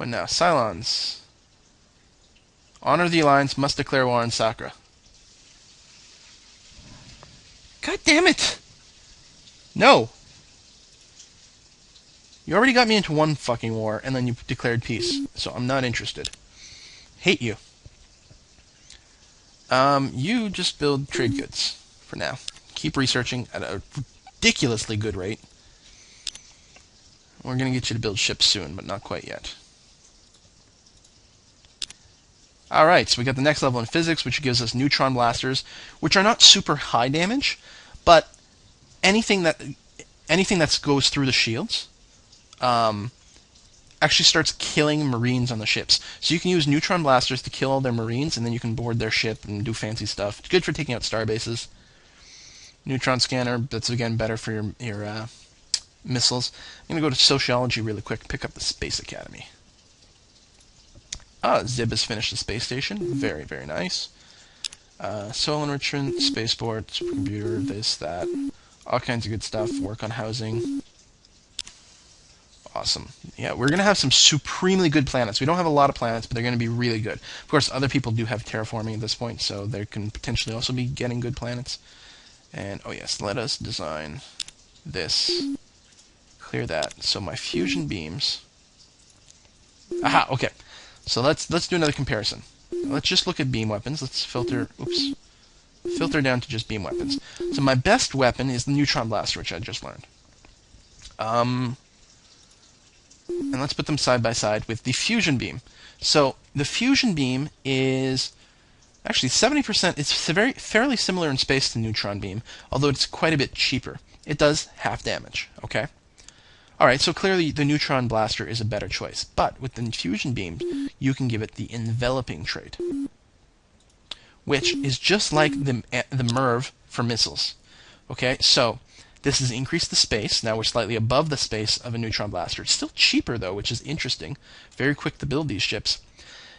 What now? Cylons. Honor the Alliance, must declare war on Sakra. God damn it! No! You already got me into one fucking war, and then you declared peace. So I'm not interested. Hate you. You just build trade goods for now. Keep researching at a ridiculously good rate. We're going to get you to build ships soon, but not quite yet. Alright, so we got the next level in physics, which gives us Neutron Blasters, which are not super high damage, but anything that goes through the shields actually starts killing Marines on the ships. So you can use Neutron Blasters to kill all their Marines, and then you can board their ship and do fancy stuff. It's good for taking out star bases. Neutron Scanner, that's again better for your missiles. I'm going to go to Sociology really quick, pick up the Space Academy. Zib has finished the space station. Very, very nice. Soil enrichment, spaceport, supercomputer, this, that. All kinds of good stuff. Work on housing. Awesome. Yeah, we're going to have some supremely good planets. We don't have a lot of planets, but they're going to be really good. Of course, other people do have terraforming at this point, so they can potentially also be getting good planets. And, oh yes, let us design this. Clear that. So my fusion beams... Aha, okay. So let's do another comparison. Let's just look at beam weapons. Let's filter down to just beam weapons. So my best weapon is the Neutron Blaster, which I just learned. And let's put them side by side with the fusion beam. So the fusion beam is actually 70%. It's fairly similar in space to neutron beam, although it's quite a bit cheaper. It does half damage. Okay. Alright, so clearly the Neutron Blaster is a better choice, but with the fusion beam, you can give it the enveloping trait, which is just like the MERV for missiles. Okay, so this has increased the space. Now we're slightly above the space of a Neutron Blaster. It's still cheaper, though, which is interesting. Very quick to build these ships.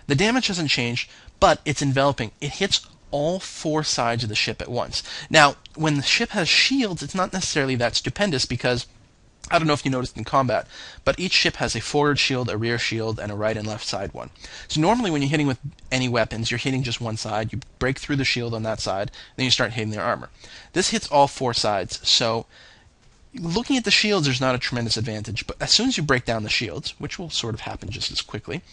The damage hasn't changed, but it's enveloping. It hits all four sides of the ship at once. Now, when the ship has shields, it's not necessarily that stupendous because... I don't know if you noticed in combat, but each ship has a forward shield, a rear shield, and a right and left side one. So normally when you're hitting with any weapons, you're hitting just one side, you break through the shield on that side, then you start hitting their armor. This hits all four sides, so looking at the shields there's not a tremendous advantage, but as soon as you break down the shields, which will sort of happen just as quickly,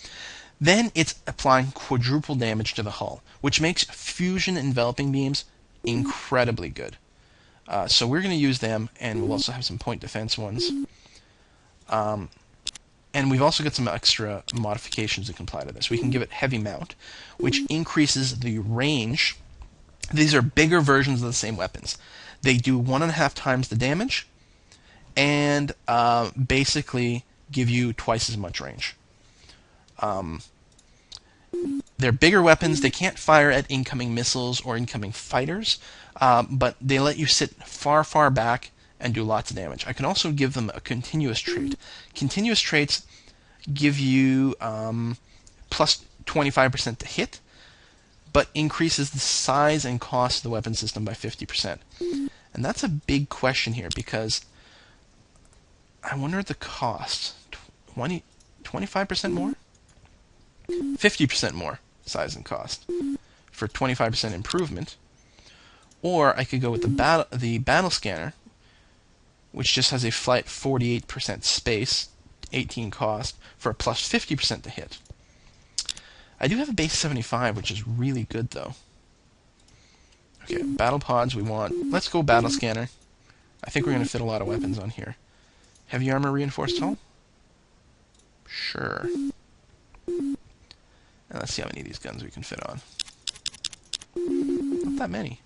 then it's applying quadruple damage to the hull, which makes fusion enveloping beams incredibly good. So we're going to use them, and we'll also have some point defense ones. And we've also got some extra modifications that can apply to this. We can give it heavy mount, which increases the range. These are bigger versions of the same weapons. They do 1.5 times the damage, and basically give you twice as much range. They're bigger weapons. They can't fire at incoming missiles or incoming fighters, but they let you sit far, far back and do lots of damage. I can also give them a continuous trait. Continuous traits give you plus 25% to hit, but increases the size and cost of the weapon system by 50%. And that's a big question here, because I wonder the cost. 25% more? 50% more size and cost for 25% improvement. Or I could go with the battle scanner, which just has a flat 48% space, 18 cost, for a plus 50% to hit. I do have a base 75, which is really good, though. Okay, battle pods we want. Let's go battle scanner. I think we're going to fit a lot of weapons on here. Heavy armor reinforced hull? Sure. And let's see how many of these guns we can fit on. Not that many.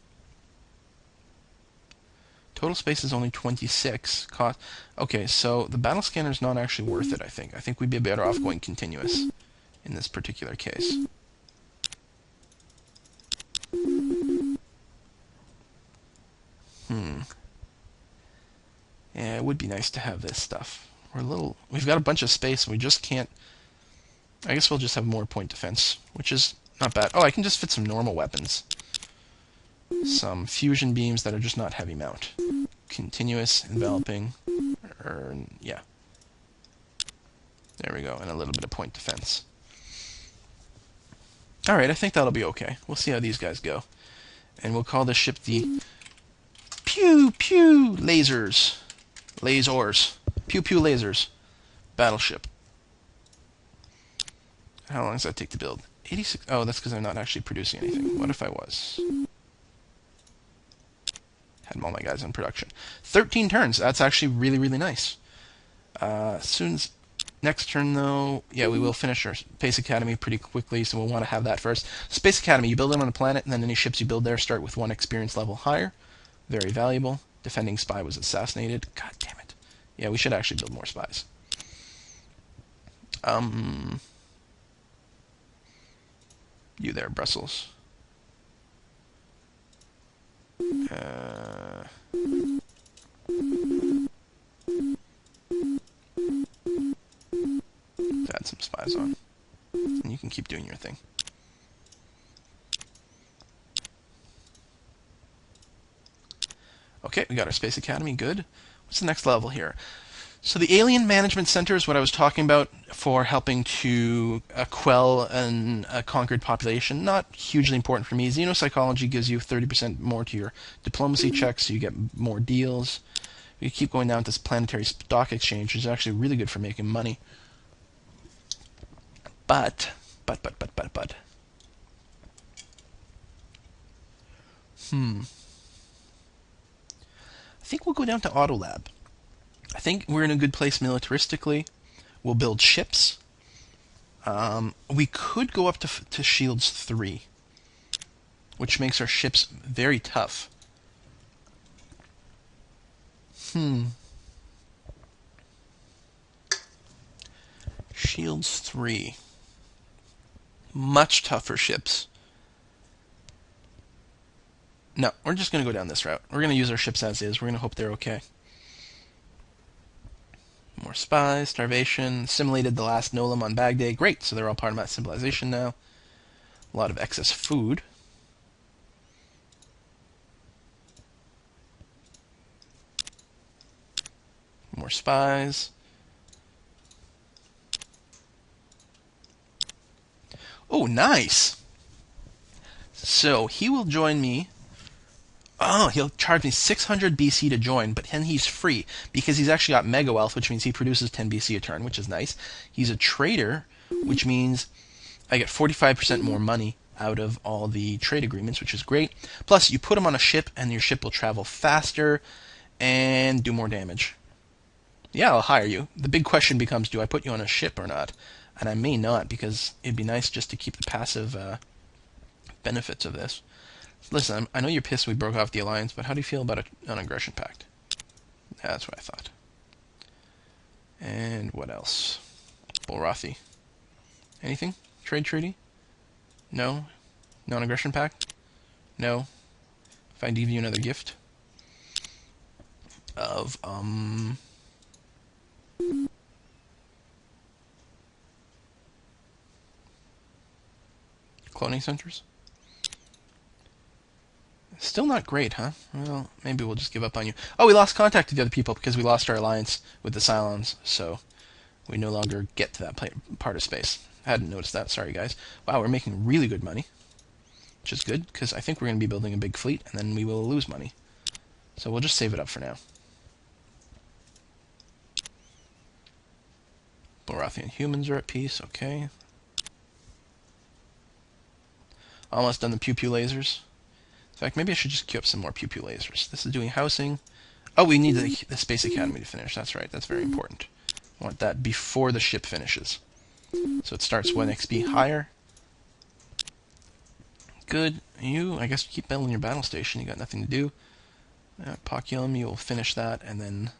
Total space is only 26. Cost. Okay, so the battle scanner is not actually worth it, I think. I think we'd be better off going continuous in this particular case. Yeah, it would be nice to have this stuff. We've got a bunch of space, and we just can't... I guess we'll just have more point defense, which is not bad. Oh, I can just fit some normal weapons. Some fusion beams that are just not heavy mount. Continuous, enveloping, yeah. There we go, and a little bit of point defense. Alright, I think that'll be okay. We'll see how these guys go. And we'll call this ship the Pew Pew Lasers. Lasers. Pew Pew Lasers. Battleship. How long does that take to build? 86. Oh, that's because I'm not actually producing anything. What if I was? Had all my guys in production. 13 turns. That's actually really, really nice. Soon as next turn, though, yeah, we will finish our Space Academy pretty quickly, so we'll want to have that first. Space Academy, you build it on a planet, and then any ships you build there start with 1 experience level higher. Very valuable. Defending spy was assassinated. God damn it. Yeah, we should actually build more spies. You there, Brussels. Add some spies on. And you can keep doing your thing. Okay, we got our Space Academy, good. What's the next level here? So the Alien Management Center is what I was talking about for helping to quell a conquered population. Not hugely important for me. Xenopsychology gives you 30% more to your diplomacy checks, so you get more deals. We keep going down to this planetary stock exchange, which is actually really good for making money. But. I think we'll go down to Autolab. I think we're in a good place militaristically. We'll build ships. We could go up to Shields 3, which makes our ships very tough. Shields 3. Much tougher ships. No, we're just going to go down this route. We're going to use our ships as is. We're going to hope they're okay. More spies, starvation, assimilated the last Nolam on Bag Day. Great, so they're all part of my civilization now. A lot of excess food. More spies. Oh, nice! So, he will join me. Oh, he'll charge me 600 BC to join, but then he's free, because he's actually got Mega Wealth, which means he produces 10 BC a turn, which is nice. He's a trader, which means I get 45% more money out of all the trade agreements, which is great. Plus, you put him on a ship, and your ship will travel faster and do more damage. Yeah, I'll hire you. The big question becomes, do I put you on a ship or not? And I may not, because it'd be nice just to keep the passive benefits of this. Listen, I know you're pissed we broke off the alliance, but how do you feel about an aggression pact? Yeah, that's what I thought. And what else? Bolrathi. Anything? Trade treaty? No? Non-aggression pact? No? If I give you another gift of, cloning centers? Still not great, huh? Well, maybe we'll just give up on you. Oh, we lost contact with the other people because we lost our alliance with the Cylons, so we no longer get to that part of space. I hadn't noticed that. Sorry, guys. Wow, we're making really good money, which is good, because I think we're going to be building a big fleet, and then we will lose money. So we'll just save it up for now. Borathian humans are at peace. Okay. Almost done the Pew Pew lasers. In fact, maybe I should just queue up some more Pew Pew lasers. This is doing housing. Oh, we need the Space Academy to finish. That's right. That's very important. I want that before the ship finishes. So it starts 1 XP higher. Good. You, I guess, keep building your battle station. You got nothing to do. Poculum, you will finish that, and then...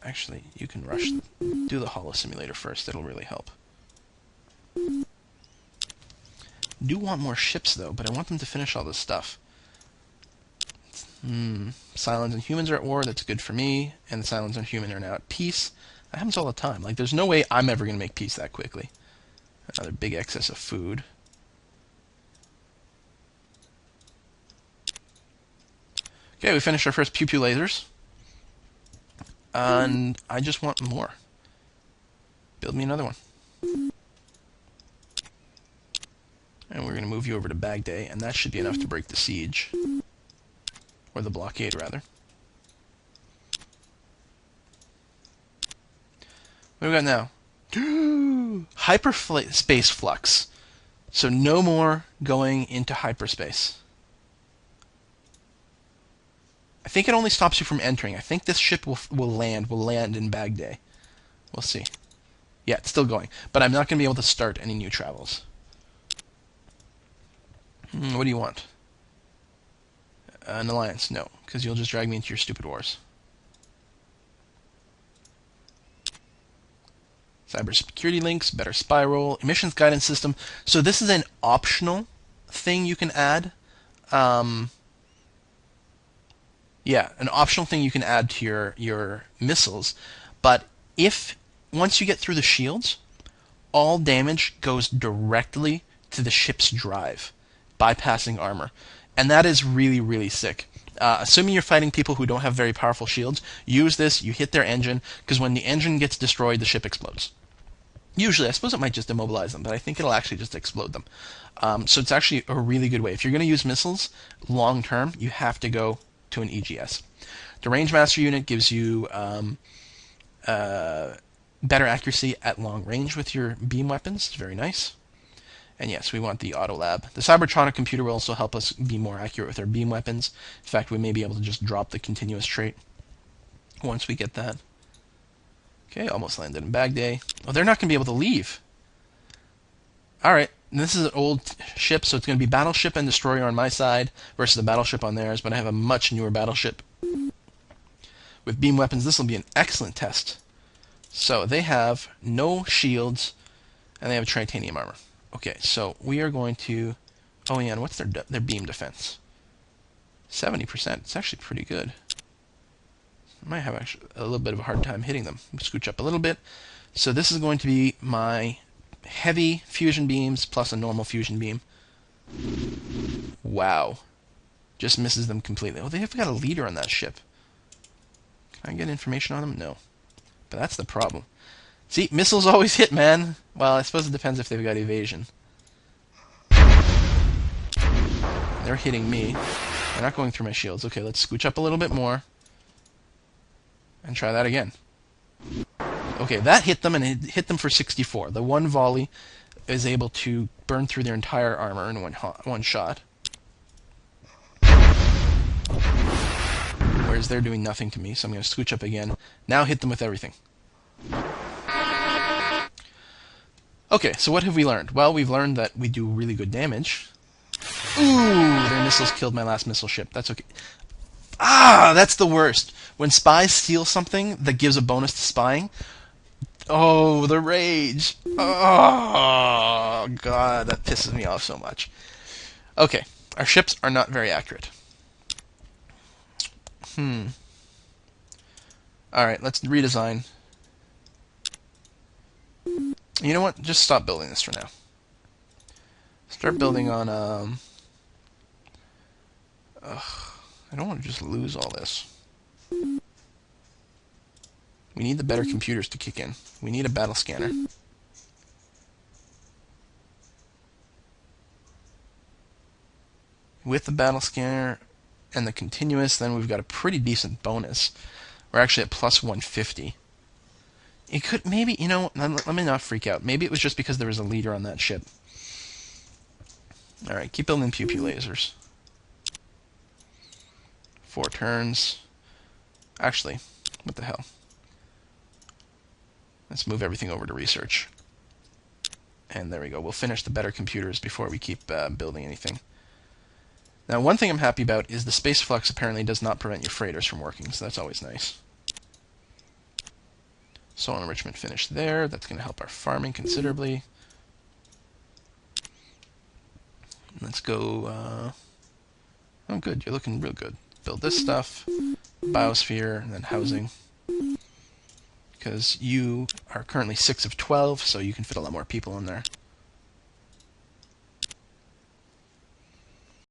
actually, you can rush. Do the holo simulator first. It'll really help. Do want more ships, though, but I want them to finish all this stuff. Cylons and humans are at war. That's good for me. And the Cylons and humans are now at peace. That happens all the time. Like, there's no way I'm ever going to make peace that quickly. Another big excess of food. Okay, we finished our first Pew Pew lasers. And I just want more. Build me another one. And we're going to move you over to Baghdad, and that should be enough to break the siege. Or the blockade, rather. What do we got now? Hyperspace flux. So no more going into hyperspace. I think it only stops you from entering. I think this ship will land in Baghdad. We'll see. Yeah, it's still going. But I'm not going to be able to start any new travels. What do you want? An alliance? No, because you'll just drag me into your stupid wars. Cybersecurity links, better spiral, emissions guidance system. So this is an optional thing you can add. Yeah, an optional thing you can add to your missiles. But if once you get through the shields, all damage goes directly to the ship's drive, bypassing armor. And that is really, really sick. Assuming you're fighting people who don't have very powerful shields, use this, you hit their engine, because when the engine gets destroyed, the ship explodes. Usually, I suppose it might just immobilize them, but I think it'll actually just explode them. So it's actually a really good way. If you're going to use missiles long term, you have to go to an EGS. The Range Master unit gives you better accuracy at long range with your beam weapons. It's very nice. And yes, we want the Auto Lab. The Cybertronic computer will also help us be more accurate with our beam weapons. In fact, we may be able to just drop the continuous trait once we get that. Okay, almost landed in Baghdad. Oh, they're not going to be able to leave. Alright, this is an old ship, so it's going to be Battleship and Destroyer on my side versus the Battleship on theirs, but I have a much newer Battleship. With beam weapons, this will be an excellent test. So, they have no shields, and they have titanium armor. Okay, so we are going to... Oh, yeah, and what's their beam defense? 70%. It's actually pretty good. I might have actually a little bit of a hard time hitting them. Scooch up a little bit. So this is going to be my heavy fusion beams plus a normal fusion beam. Wow. Just misses them completely. Oh, they've got a leader on that ship. Can I get information on them? No. But that's the problem. See, missiles always hit, man. Well, I suppose it depends if they've got evasion. They're hitting me. They're not going through my shields. Okay, let's scooch up a little bit more. And try that again. Okay, that hit them, and it hit them for 64. The one volley is able to burn through their entire armor in one shot. Whereas they're doing nothing to me, so I'm going to scooch up again. Now hit them with everything. Okay, so what have we learned? Well, we've learned that we do really good damage. Ooh, their missiles killed my last missile ship. That's okay. Ah, that's the worst. When spies steal something that gives a bonus to spying. Oh, the rage. Oh, God, that pisses me off so much. Okay, our ships are not very accurate. Alright, let's redesign. You know what? Just stop building this for now. Start building on, I don't want to just lose all this. We need the better computers to kick in. We need a battle scanner. With the battle scanner and the continuous, then we've got a pretty decent bonus. We're actually at plus 150. It could, maybe, you know, let me not freak out. Maybe it was just because there was a leader on that ship. Alright, keep building pew-pew lasers. 4 turns. Actually, what the hell? Let's move everything over to research. And there we go. We'll finish the better computers before we keep building anything. Now, one thing I'm happy about is the space flux apparently does not prevent your freighters from working, so that's always nice. Soil enrichment finished there. That's going to help our farming considerably. Let's go... oh, good. You're looking real good. Build this stuff. Biosphere, and then housing. Because you are currently 6 of 12, so you can fit a lot more people in there.